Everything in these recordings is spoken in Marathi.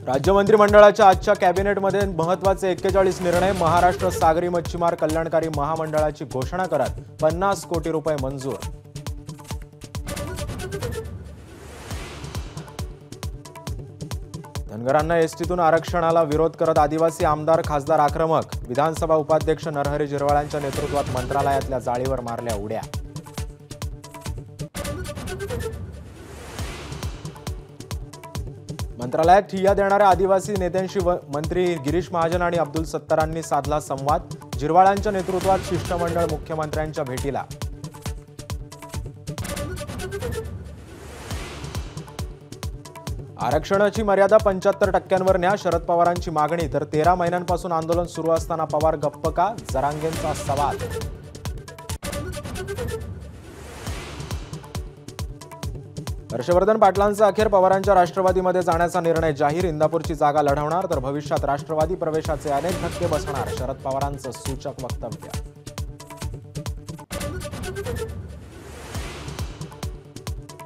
राज्य मंत्रिमंडळाच्या आजच्या कॅबिनेटमध्ये महत्त्वाचे 41 निर्णय। महाराष्ट्र सागरी मच्छीमार कल्याणकारी महामंडळाची घोषणा करत 50 कोटी रुपये मंजूर। धनगरांना एसटीतून आरक्षणाला विरोध करत आदिवासी आमदार खासदार आक्रमक। विधानसभा उपाध्यक्ष नरहरी झिरवाळांच्या नेतृत्वात मंत्रालयातल्या जाळीवर मारल्या उड्या। मंत्रालयात ठिय्या देणाऱ्या आदिवासी नेत्यांशी मंत्री गिरीश महाजन आणि अब्दुल सत्तारांनी साधला संवाद। झिरवाळांच्या नेतृत्वात शिष्टमंडळ मुख्यमंत्र्यांच्या भेटीला। आरक्षणाची मर्यादा 75% न्या, शरद पवारांची मागणी। तर 13 महिन्यांपासून आंदोलन सुरू असताना पवार गप्प का, जरांगेंचा सवाल। हर्षवर्धन पाटलांचा अखेर पवारांच्या राष्ट्रवादीमध्ये जाण्याचा निर्णय जाहीर। इंदापूरची जागा लढवणार, तर भविष्यात राष्ट्रवादी प्रवेशाचे अनेक धक्के बसणार, शरद पवारांचं सूचक वक्तव्य।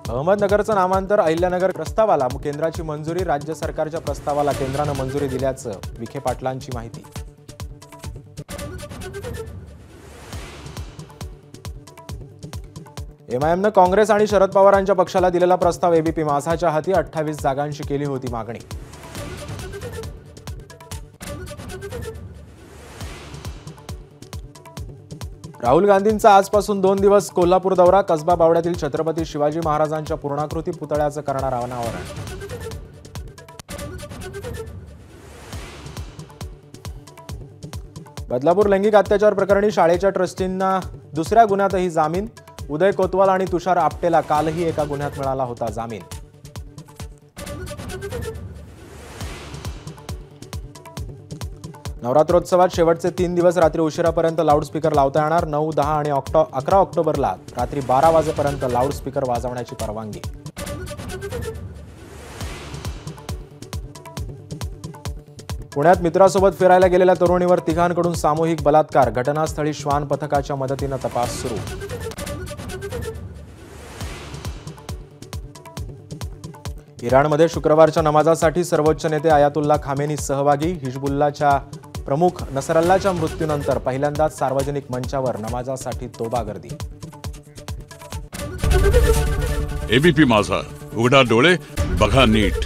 अहमदनगरचं नामांतर अहिल्यानगर प्रस्तावाला केंद्राची मंजुरी। राज्य सरकारच्या प्रस्तावाला केंद्रानं मंजुरी दिल्याचं विखे पाटलांची माहिती। एमआयएमनं काँग्रेस आणि शरद पवारांच्या पक्षाला दिलेला प्रस्ताव एबीपी माझाच्या हाती 28 जागांची केली होती मागणी। राहुल गांधींचा आजपासून 2 दिवस कोल्हापूर दौरा। कसबा बावड्यातील छत्रपती शिवाजी महाराजांच्या पूर्णाकृती पुतळ्याचं करणार अनावरण। बदलापूर लैंगिक अत्याचार प्रकरणी शाळेच्या ट्रस्टींना दुसऱ्या गुन्ह्यातही जामीन। उदय कोतवाल आणि तुषार आपटेला कालही एका गुन्ह्यात मिळाला होता जामीन। नवरात्रोत्सवात शेवटचे 3 दिवस रात्री उशिरापर्यंत लाऊडस्पीकर लावता येणार। 9, 10 आणि 11 ऑक्टोबरला रात्री 12 वाजेपर्यंत लाऊडस्पीकर वाजवण्याची परवानगी। पुण्यात मित्रासोबत फिरायला गेलेल्या तरुणीवर तिघांकडून सामूहिक बलात्कार। घटनास्थळी श्वान पथकाच्या मदतीने तपास सुरू। इराणमध्ये शुक्रवारच्या नमाजासाठी सर्वोच्च नेते आयातुल्ला खामेनी सहभागी। हिजबुल्लाच्या प्रमुख नसरल्लाच्या मृत्यूनंतर पहिल्यांदाच सार्वजनिक मंचावर नमाजासाठी तोबा गर्दी। एबीपी माझा, उघडा डोळे बघा नीट।